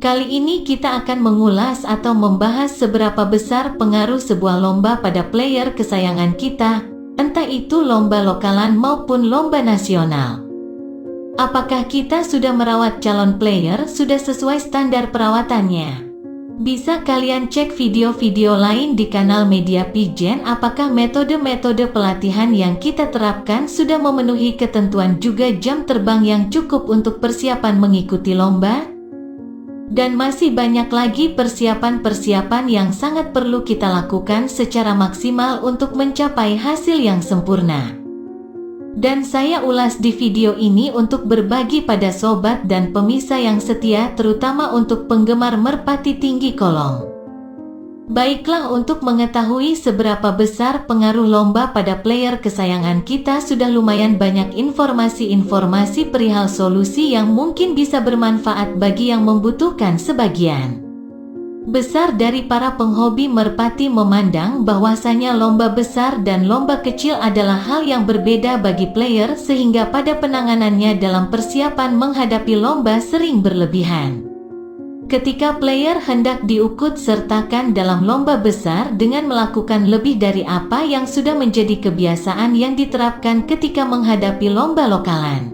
Kali ini kita akan mengulas atau membahas seberapa besar pengaruh sebuah lomba pada player kesayangan kita, entah itu lomba lokalan maupun lomba nasional. Apakah kita sudah merawat calon player sudah sesuai standar perawatannya? Bisa kalian cek video-video lain di kanal Media Pigeon apakah metode-metode pelatihan yang kita terapkan sudah memenuhi ketentuan juga jam terbang yang cukup untuk persiapan mengikuti lomba? Dan masih banyak lagi persiapan-persiapan yang sangat perlu kita lakukan secara maksimal untuk mencapai hasil yang sempurna. Dan saya ulas di video ini untuk berbagi pada sobat dan pemirsa yang setia, terutama untuk penggemar merpati tinggi kolong. Baiklah, untuk mengetahui seberapa besar pengaruh lomba pada player kesayangan kita, sudah lumayan banyak informasi-informasi perihal solusi yang mungkin bisa bermanfaat bagi yang membutuhkan. Sebagian besar dari para penghobi merpati memandang bahwasanya lomba besar dan lomba kecil adalah hal yang berbeda bagi player, sehingga pada penanganannya dalam persiapan menghadapi lomba sering berlebihan. Ketika player hendak diikut sertakan dalam lomba besar dengan melakukan lebih dari apa yang sudah menjadi kebiasaan yang diterapkan ketika menghadapi lomba lokalan.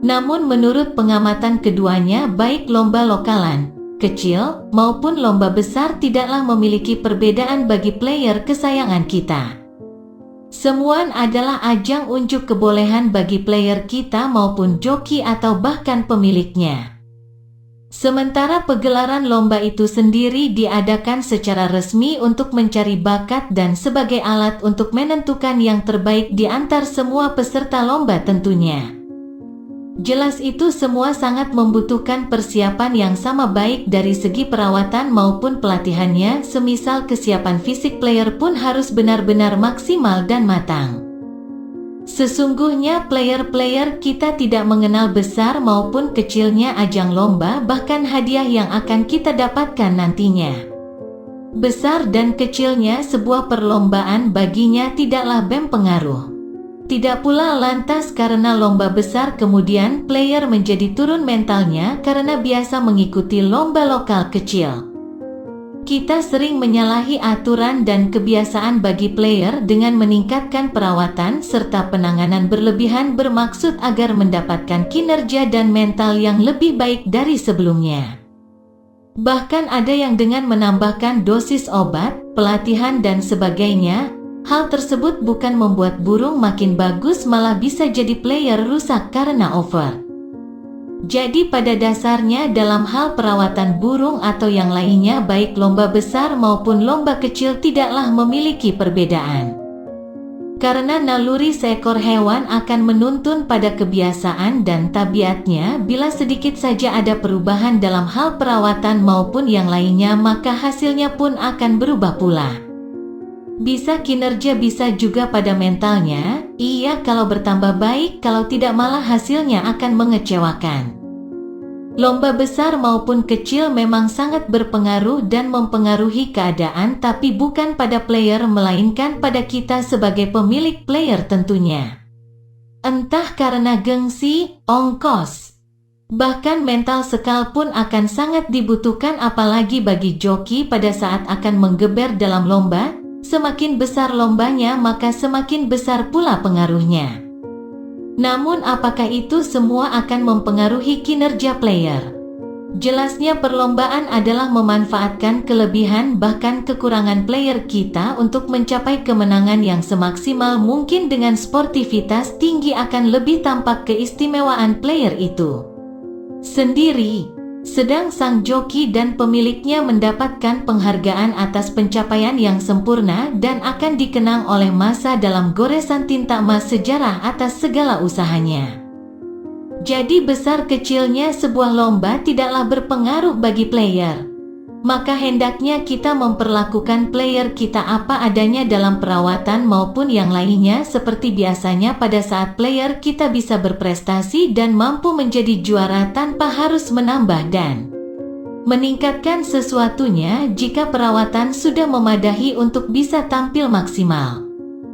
Namun menurut pengamatan keduanya, baik lomba lokalan kecil maupun lomba besar tidaklah memiliki perbedaan bagi player kesayangan kita. Semua adalah ajang unjuk kebolehan bagi player kita maupun joki atau bahkan pemiliknya. Sementara pegelaran lomba itu sendiri diadakan secara resmi untuk mencari bakat dan sebagai alat untuk menentukan yang terbaik di antar semua peserta lomba tentunya. Jelas itu semua sangat membutuhkan persiapan yang sama baik dari segi perawatan maupun pelatihannya, semisal kesiapan fisik player pun harus benar-benar maksimal dan matang. Sesungguhnya player-player kita tidak mengenal besar maupun kecilnya ajang lomba, bahkan hadiah yang akan kita dapatkan nantinya. Besar dan kecilnya sebuah perlombaan baginya tidaklah berpengaruh. Tidak pula lantas karena lomba besar kemudian player menjadi turun mentalnya karena biasa mengikuti lomba lokal kecil. Kita sering menyalahi aturan dan kebiasaan bagi player dengan meningkatkan perawatan serta penanganan berlebihan bermaksud agar mendapatkan kinerja dan mental yang lebih baik dari sebelumnya. Bahkan ada yang dengan menambahkan dosis obat, pelatihan dan sebagainya. Hal tersebut bukan membuat burung makin bagus, malah bisa jadi player rusak karena over. Jadi pada dasarnya dalam hal perawatan burung atau yang lainnya, baik lomba besar maupun lomba kecil tidaklah memiliki perbedaan. Karena naluri seekor hewan akan menuntun pada kebiasaan dan tabiatnya, bila sedikit saja ada perubahan dalam hal perawatan maupun yang lainnya, maka hasilnya pun akan berubah pula. Bisa kinerja, bisa juga pada mentalnya. Iya, kalau bertambah baik, kalau tidak malah hasilnya akan mengecewakan. Lomba besar maupun kecil memang sangat berpengaruh dan mempengaruhi keadaan, tapi bukan pada player melainkan pada kita sebagai pemilik player tentunya. Entah karena gengsi, ongkos, bahkan mental sekal pun akan sangat dibutuhkan, apalagi bagi joki pada saat akan menggeber dalam lomba. Semakin besar lombanya maka semakin besar pula pengaruhnya. Namun apakah itu semua akan mempengaruhi kinerja player? Jelasnya perlombaan adalah memanfaatkan kelebihan bahkan kekurangan player kita untuk mencapai kemenangan yang semaksimal mungkin. Dengan sportivitas tinggi akan lebih tampak keistimewaan player itu sendiri. Sedang sang joki dan pemiliknya mendapatkan penghargaan atas pencapaian yang sempurna dan akan dikenang oleh masa dalam goresan tinta emas sejarah atas segala usahanya. Jadi besar kecilnya sebuah lomba tidaklah berpengaruh bagi player. Maka hendaknya kita memperlakukan player kita apa adanya dalam perawatan maupun yang lainnya, seperti biasanya pada saat player kita bisa berprestasi dan mampu menjadi juara tanpa harus menambah dan meningkatkan sesuatunya jika perawatan sudah memadahi untuk bisa tampil maksimal.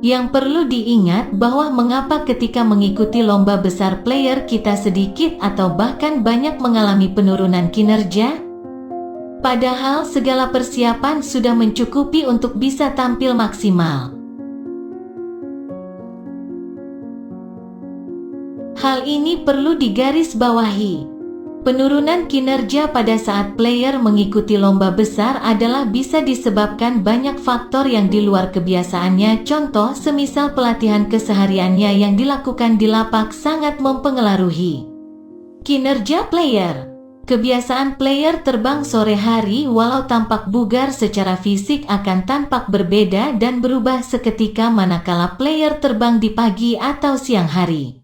Yang perlu diingat bahwa mengapa ketika mengikuti lomba besar player kita sedikit atau bahkan banyak mengalami penurunan kinerja. Padahal segala persiapan sudah mencukupi untuk bisa tampil maksimal. Hal ini perlu digarisbawahi. Penurunan kinerja pada saat player mengikuti lomba besar adalah bisa disebabkan banyak faktor yang di luar kebiasaannya. Contoh, semisal pelatihan kesehariannya yang dilakukan di lapak sangat mempengaruhi kinerja player. Kebiasaan player terbang sore hari walau tampak bugar secara fisik akan tampak berbeda dan berubah seketika manakala player terbang di pagi atau siang hari.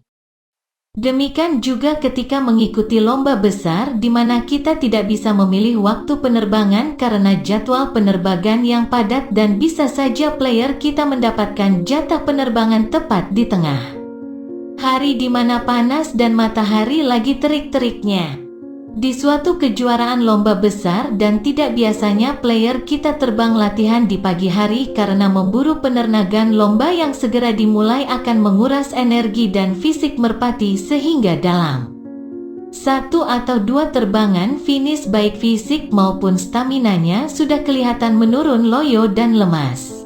Demikian juga ketika mengikuti lomba besar di mana kita tidak bisa memilih waktu penerbangan karena jadwal penerbangan yang padat dan bisa saja player kita mendapatkan jatah penerbangan tepat di tengah hari di mana panas dan matahari lagi terik-teriknya. Di suatu kejuaraan lomba besar dan tidak biasanya player kita terbang latihan di pagi hari karena memburu penerbangan lomba yang segera dimulai akan menguras energi dan fisik merpati sehingga dalam 1 atau 2 terbangan finish baik fisik maupun staminanya sudah kelihatan menurun loyo dan lemas.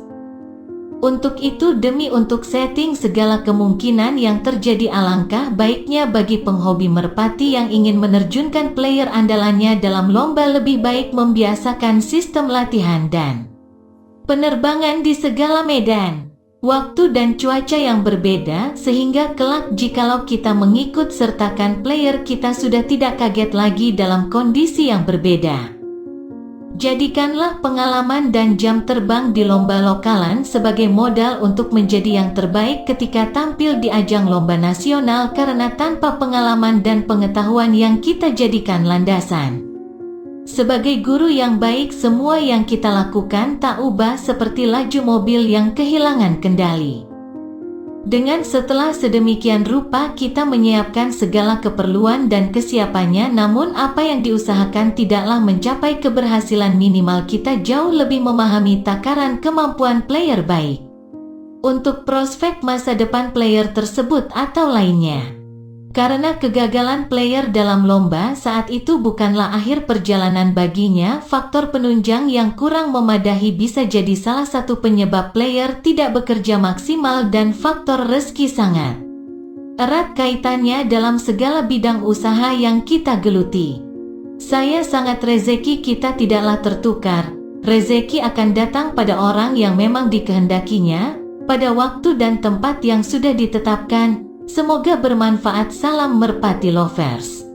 Untuk itu untuk setting segala kemungkinan yang terjadi alangkah baiknya bagi penghobi merpati yang ingin menerjunkan player andalannya dalam lomba lebih baik membiasakan sistem latihan dan penerbangan di segala medan, waktu dan cuaca yang berbeda sehingga kelak jikalau kita mengikut sertakan player kita sudah tidak kaget lagi dalam kondisi yang berbeda. Jadikanlah pengalaman dan jam terbang di lomba lokalan sebagai modal untuk menjadi yang terbaik ketika tampil di ajang lomba nasional karena tanpa pengalaman dan pengetahuan yang kita jadikan landasan. Sebagai guru yang baik semua yang kita lakukan tak ubah seperti laju mobil yang kehilangan kendali. Dengan setelah sedemikian rupa kita menyiapkan segala keperluan dan kesiapannya namun apa yang diusahakan tidaklah mencapai keberhasilan minimal kita jauh lebih memahami takaran kemampuan player baik untuk prospek masa depan player tersebut atau lainnya. Karena kegagalan player dalam lomba saat itu bukanlah akhir perjalanan baginya, faktor penunjang yang kurang memadahi bisa jadi salah satu penyebab player tidak bekerja maksimal dan faktor rezeki sangat erat kaitannya dalam segala bidang usaha yang kita geluti. Saya sangat rezeki kita tidaklah tertukar, rezeki akan datang pada orang yang memang dikehendakinya, pada waktu dan tempat yang sudah ditetapkan. Semoga bermanfaat. Salam Merpati Lovers.